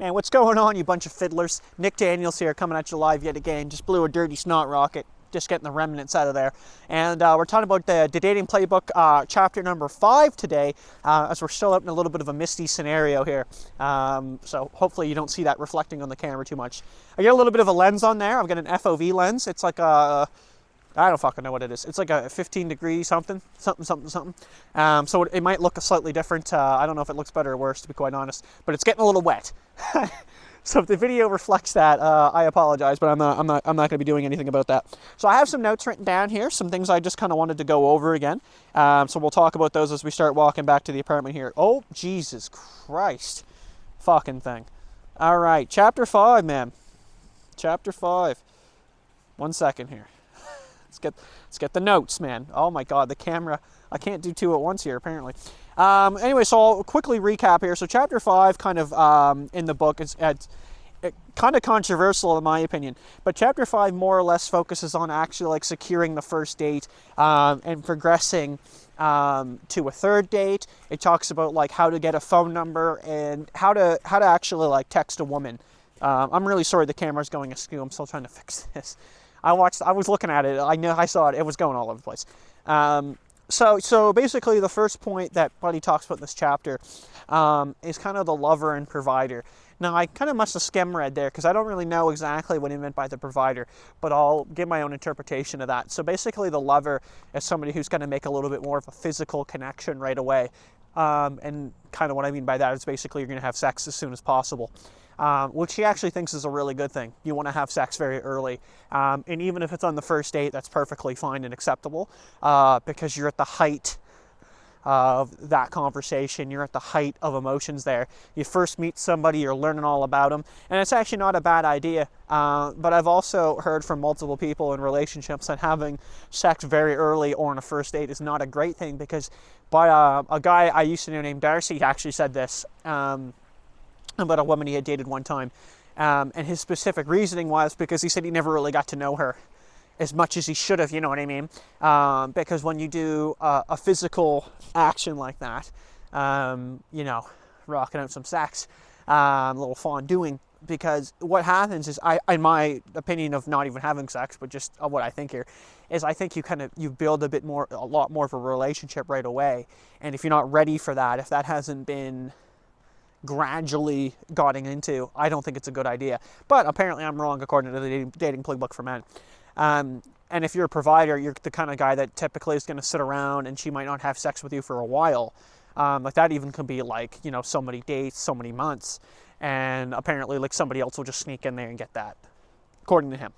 And what's going on, you bunch of fiddlers? Nick Daniels here, coming at you live yet again. Just blew a dirty snot rocket, just getting the remnants out of there. And we're talking about the dating playbook, chapter number 5 today, as we're still out in a little bit of a misty scenario here. So hopefully you don't see that reflecting on the camera too much. I get a little bit of a lens on there. I've got an FOV lens. It's like a, I don't fucking know what it is. It's like a 15 degree something. So it might look slightly different. I don't know if it looks better or worse, to be quite honest, but it's getting a little wet. So if the video reflects that, I apologize, but I'm not going to be doing anything about that. So I have some notes written down here, some things I just kind of wanted to go over again. So we'll talk about those as we start walking back to the apartment here. Oh, Jesus Christ. Fucking thing. All right, chapter 5, man. Chapter 5. 1 second here. Let's get the notes, man. Oh my God, the camera. I can't do two at once here, apparently. Anyway, so I'll quickly recap here. So chapter 5 kind of in the book is kind of controversial in my opinion, but chapter 5 more or less focuses on actually like securing the first date and progressing to a third date. It talks about like how to get a phone number and how to actually like text a woman. I'm really sorry the camera's going askew. I'm still trying to fix this. I was looking at it. I saw it. It was going all over the place. So basically the first point that Buddy talks about in this chapter is kind of the lover and provider. Now, I kind of must have skim read there because I don't really know exactly what he meant by the provider, but I'll give my own interpretation of that. So basically the lover is somebody who's going to make a little bit more of a physical connection right away. And kind of what I mean by that is basically you're going to have sex as soon as possible. Which he actually thinks is a really good thing. You want to have sex very early. And even if it's on the first date, that's perfectly fine and acceptable because you're at the height of that conversation. You're at the height of emotions there. You first meet somebody, you're learning all about them. And it's actually not a bad idea. But I've also heard from multiple people in relationships that having sex very early or on a first date is not a great thing because a guy I used to know named Darcy actually said this. About a woman he had dated one time. And his specific reasoning was because he said he never really got to know her as much as he should have, you know what I mean? Because when you do a physical action like that, you know, rocking out some sex, a little fondue, because what happens is, in my opinion of not even having sex, but just what I think here, is I think you build a lot more of a relationship right away. And if you're not ready for that, if that hasn't been gradually gotten into, I don't think it's a good idea. But apparently I'm wrong according to the dating playbook for men. And if you're a provider, you're the kind of guy that typically is going to sit around and she might not have sex with you for a while. Like that even could be like, you know, so many dates, so many months. And apparently like somebody else will just sneak in there and get that, according to him.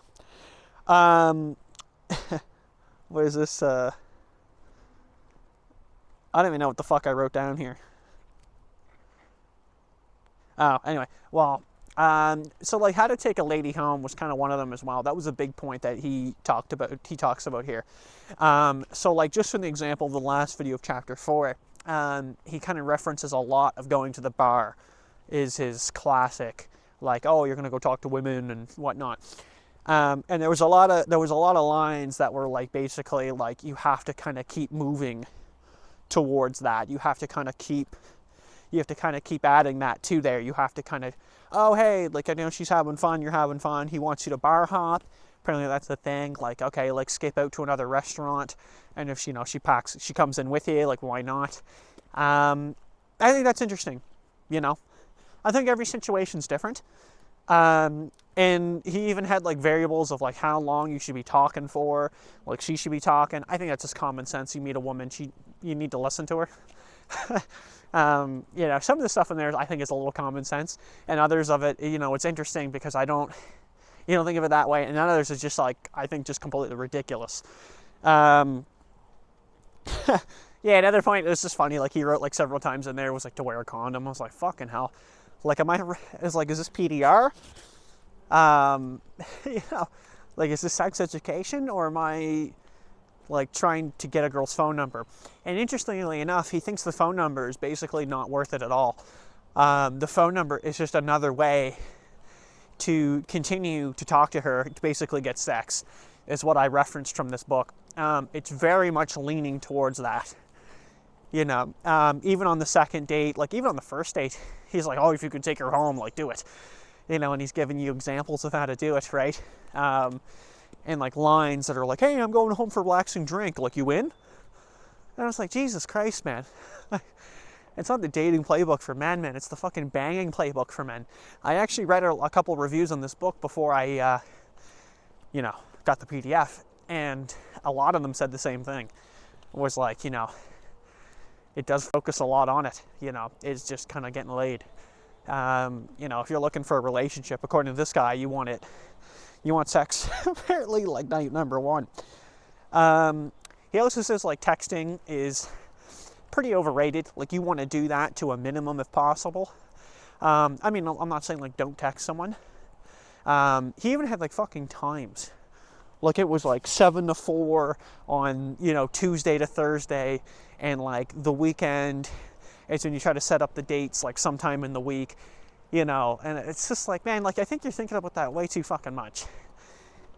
What is this? I don't even know what the fuck I wrote down here. Oh, anyway, well, so like how to take a lady home was kind of one of them as well. That was a big point that he talks about here. So like just from the example of the last video of chapter 4, he kind of references a lot of going to the bar is his classic, like, oh, you're going to go talk to women and whatnot. And there was a lot of lines that were like, basically like, you have to kind of keep moving towards that. You have to kind of keep adding that to there. You have to kind of, oh, hey, like, I know she's having fun, you're having fun. He wants you to bar hop. Apparently that's the thing. Like, okay, like skip out to another restaurant. And if she comes in with you, like, why not? I think that's interesting. You know, I think every situation's different. And he even had like variables of like how long you should be talking for, like she should be talking. I think that's just common sense. You meet a woman, you need to listen to her. You know, some of the stuff in there I think is a little common sense, and others of it, you know, it's interesting because you don't think of it that way, and others is just like, I think just completely ridiculous. Yeah, another point, it was just funny, like he wrote like several times in there was like to wear a condom. I was like, fucking hell, like is this PDR? You know, like, is this sex education, or am I like trying to get a girl's phone number? And interestingly enough, he thinks the phone number is basically not worth it at all. The phone number is just another way to continue to talk to her, to basically get sex, is what I referenced from this book. It's very much leaning towards that. Even on the second date, like even on the first date, he's like, oh, if you could take her home, like do it. And he's giving you examples of how to do it, right? And like lines that are like, hey, I'm going home for a relaxing drink, like you in? And I was like, Jesus Christ, man. It's not the dating playbook for men, man. It's the fucking banging playbook for men. I actually read a couple reviews on this book before I, got the PDF. And a lot of them said the same thing. It was like, it does focus a lot on it. It's just kind of getting laid. If you're looking for a relationship, according to this guy, you want it. You want sex, apparently, like night number one. He also says, like, texting is pretty overrated. Like, you want to do that to a minimum if possible. I'm not saying, like, don't text someone. He even had, like, fucking times. Like, it was, like, 7 to 4 on, Tuesday to Thursday. And, like, the weekend is when you try to set up the dates, like, sometime in the week. And it's just like, man, like, I think you're thinking about that way too fucking much.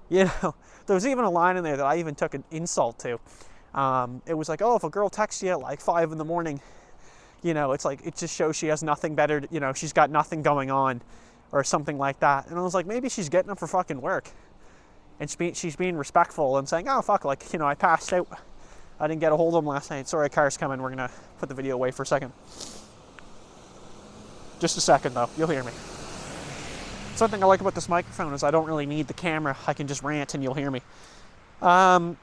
There was even a line in there that I even took an insult to. It was like, oh, if a girl texts you at like 5 in the morning, it's like, it just shows she has nothing better, she's got nothing going on or something like that. And I was like, maybe she's getting up for fucking work. And she's being respectful and saying, oh, fuck, like, I passed out. I didn't get a hold of them last night. Sorry, car's coming. We're going to put the video away for a second. Just a second, though. You'll hear me. Something I like about this microphone is I don't really need the camera. I can just rant and you'll hear me. And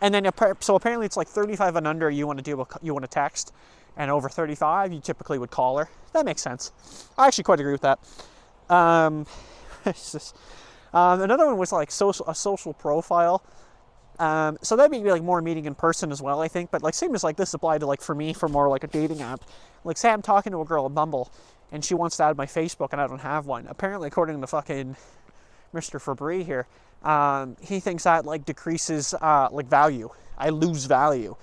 then, so apparently it's like 35 and under you want to text. And over 35, you typically would call her. That makes sense. I actually quite agree with that. Another one was like a social profile. So that'd be like more meeting in person as well, I think. But like same as like this applied to like for me for more like a dating app. Like say I'm talking to a girl at Bumble and she wants to add my Facebook and I don't have one. Apparently, according to fucking Mr. Fabry here, he thinks that like decreases like value. I lose value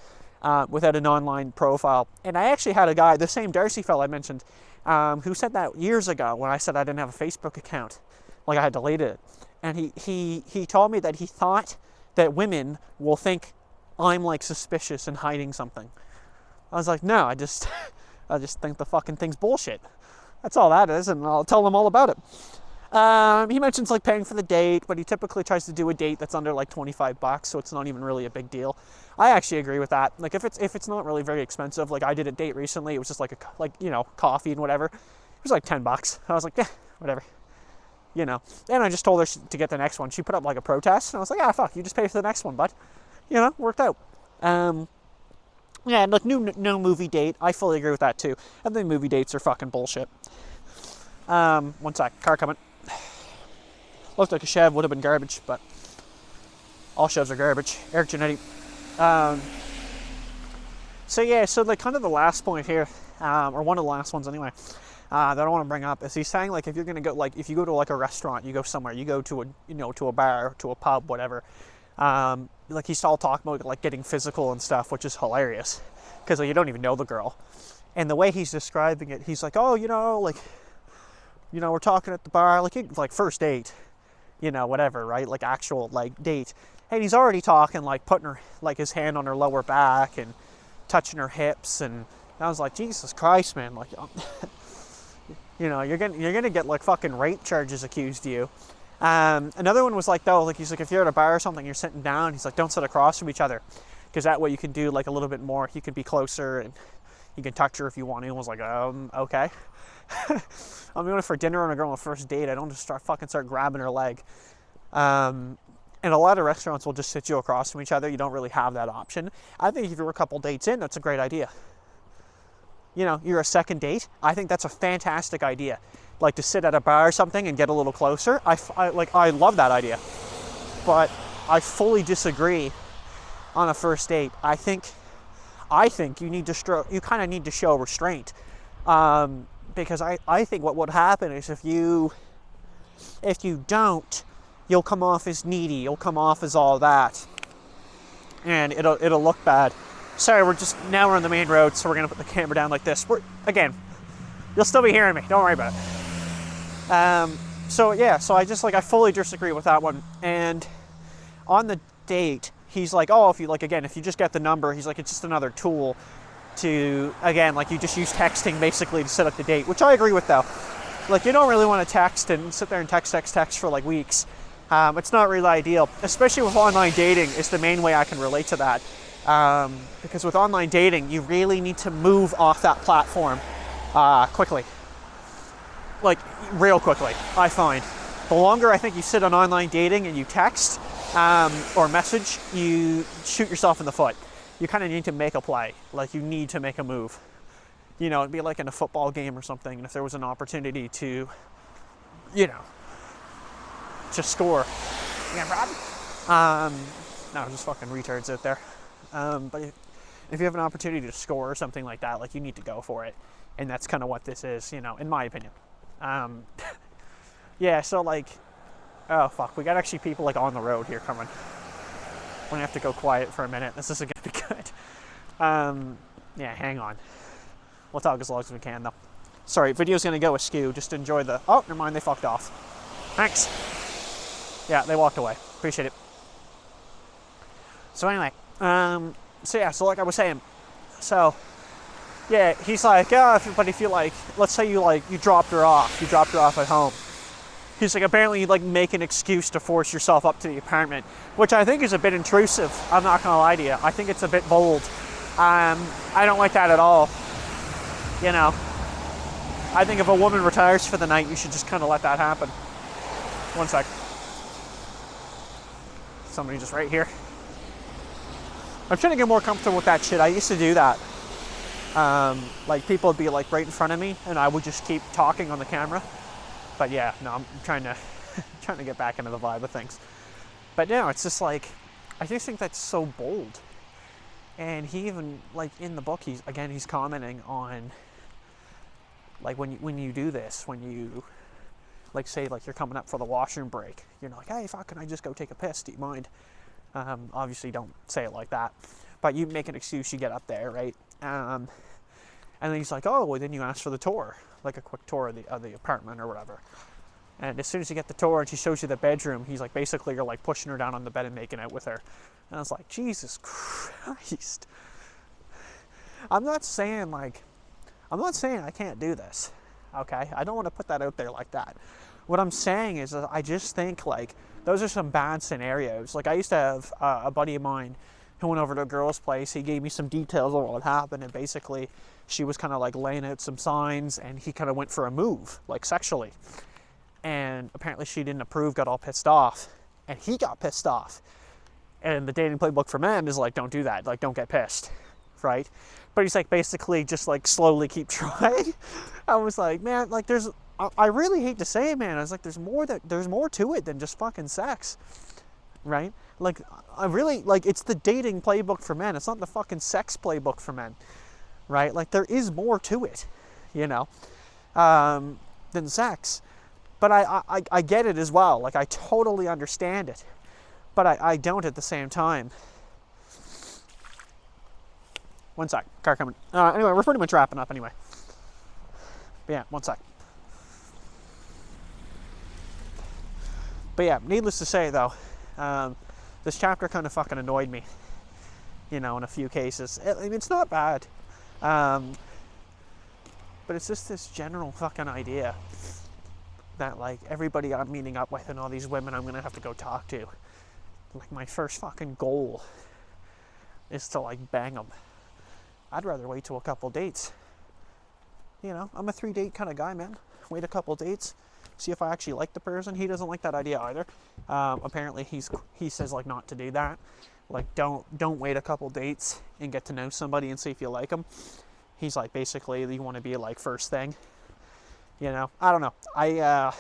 without an online profile. And I actually had a guy, the same Darcy fellow I mentioned, who said that years ago when I said I didn't have a Facebook account. Like I had deleted it. And he told me that he thought that women will think I'm like suspicious and hiding something. I was like, no, I just think the fucking thing's bullshit. That's all that is, and I'll tell them all about it. He mentions like paying for the date, but he typically tries to do a date that's under like $25, so it's not even really a big deal. I actually agree with that. Like if it's not really very expensive, like I did a date recently, it was just like coffee and whatever. It was like $10. I was like, yeah, whatever. And I just told her to get the next one. She put up like a protest, and I was like, ah, fuck, you just pay for the next one, bud. Worked out. Yeah, and like no movie date. I fully agree with that too. I think movie dates are fucking bullshit. One sec, car coming. Looked like a Chev, would have been garbage, but all Chevs are garbage. Eric Janetti. So like kind of the last point here, or one of the last ones anyway, that I want to bring up is he's saying like if you're gonna go, like if you go to like a restaurant, you go somewhere, you go to a bar, to a pub, whatever. Like he's all talking about like getting physical and stuff, which is hilarious because like, you don't even know the girl. And the way he's describing it, he's like, oh, we're talking at the bar, like first date, whatever, right? Like actual like date. And he's already talking like putting her like his hand on her lower back and touching her hips, and I was like, Jesus Christ, man, like. You're gonna get like fucking rape charges accused of you. Another one was like, though, like he's like, if you're at a bar or something, you're sitting down, he's like, don't sit across from each other, because that way you can do like a little bit more. You can be closer and you can touch her if you want to. I was like, okay. I'm going for dinner on a girl on a first date. I don't just start grabbing her leg. And a lot of restaurants will just sit you across from each other. You don't really have that option. I think if you're a couple dates in, that's a great idea. You're a second date. I think that's a fantastic idea. Like to sit at a bar or something and get a little closer. I love that idea. But I fully disagree on a first date. I think you kind of need to show restraint. Because I think what would happen is if you don't, you'll come off as needy. You'll come off as all that. And it'll look bad. Sorry, we're on the main road, so we're going to put the camera down like this. You'll still be hearing me. Don't worry about it. So I fully disagree with that one. And on the date, he's like, oh, if you just get the number, he's like, it's just another tool. to, again, like you just use texting basically to set up the date, which I agree with though. Like you don't really want to text and sit there and text for like weeks. It's not really ideal, especially with online dating is the main way I can relate to that. Because with online dating, you really need to move off that platform quickly. Like real quickly, I find. The longer I think you sit on online dating and you text or message, you shoot yourself in the foot. You kind of need to make a play. Like you need to make a move. You know, it'd be like in a football game or something, and if there was an opportunity to, you know, to score. Yeah, Rob. No, just fucking retards out there. But if you have an opportunity to score or something like that, like you need to go for it. And that's kind of what this is, you know, in my opinion. Yeah, so like, oh fuck, we got actually people like on the road here coming. We're gonna have to go quiet for a minute. This isn't gonna be good. Yeah, hang on. We'll talk as long as we can though. Sorry, video's gonna go askew. Just enjoy the, oh, never mind, they fucked off. Thanks. Yeah, they walked away. Appreciate it. So anyway, so like I was saying, so yeah, he's like, oh, but if you like, let's say you dropped her off at home. He's like, apparently you like make an excuse to force yourself up to the apartment, which I think is a bit intrusive. I'm not gonna lie to you. I think it's a bit bold. I don't like that at all. You know, I think if a woman retires for the night, you should just kind of let that happen. One sec. Somebody just right here. I'm trying to get more comfortable with that shit. I used to do that. Like people would be like right in front of me and I would just keep talking on the camera. But yeah, no, I'm trying to trying to get back into the vibe of things. But no, it's just like, I just think that's so bold. And he even, like in the book, he's commenting on like when you do this, when you like say like you're coming up for the washroom break, you're like, hey, fuck, can I just go take a piss? Do you mind? Obviously don't say it like that, but you make an excuse, you get up there, right? And then he's like, oh, well, then you ask for the tour, like a quick tour of the apartment or whatever. And as soon as you get the tour and she shows you the bedroom, he's like, basically you're like pushing her down on the bed and making out with her. And I was like, Jesus Christ. I'm not saying I can't do this, okay? I don't want to put that out there like that. What I'm saying is that I just think like those are some bad scenarios. Like I used to have a buddy of mine who went over to a girl's place. He gave me some details on what happened, and basically she was kind of like laying out some signs and he kind of went for a move, like sexually. And apparently she didn't approve, got all pissed off, and he got pissed off. And the dating playbook for men is like, don't do that, like don't get pissed, right? But he's like, basically just like slowly keep trying. I was like, man, like I really hate to say it, man. I was like, there's more to it than just fucking sex, right? Like, I really, like, it's the dating playbook for men. It's not the fucking sex playbook for men, right? Like, there is more to it, you know, than sex. But I get it as well. Like, I totally understand it. But I don't at the same time. One sec, car coming. Anyway, we're pretty much wrapping up anyway. But yeah, one sec. But yeah, needless to say though, this chapter kind of fucking annoyed me, you know, in a few cases. I mean, it's not bad, but it's just this general fucking idea that like everybody I'm meeting up with and all these women I'm gonna have to go talk to, like my first fucking goal is to like bang them. I'd rather wait till a couple dates. You know, I'm a 3-date kind of guy, man. Wait a couple dates, see if I actually like the person. He doesn't like that idea either. Apparently he says like not to do that. Like don't wait a couple dates and get to know somebody and see if you like them. He's like, basically you want to be like first thing. You know, I don't know. I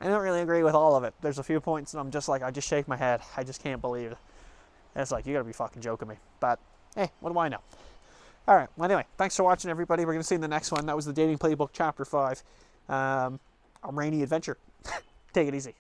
don't really agree with all of it. There's a few points and I'm just like, I just shake my head. I just can't believe it. And it's like, you gotta be fucking joking me. But hey, what do I know? All right. Well, anyway, thanks for watching, everybody. We're going to see you in the next one. That was the Dating Playbook Chapter 5. A rainy adventure. Take it easy.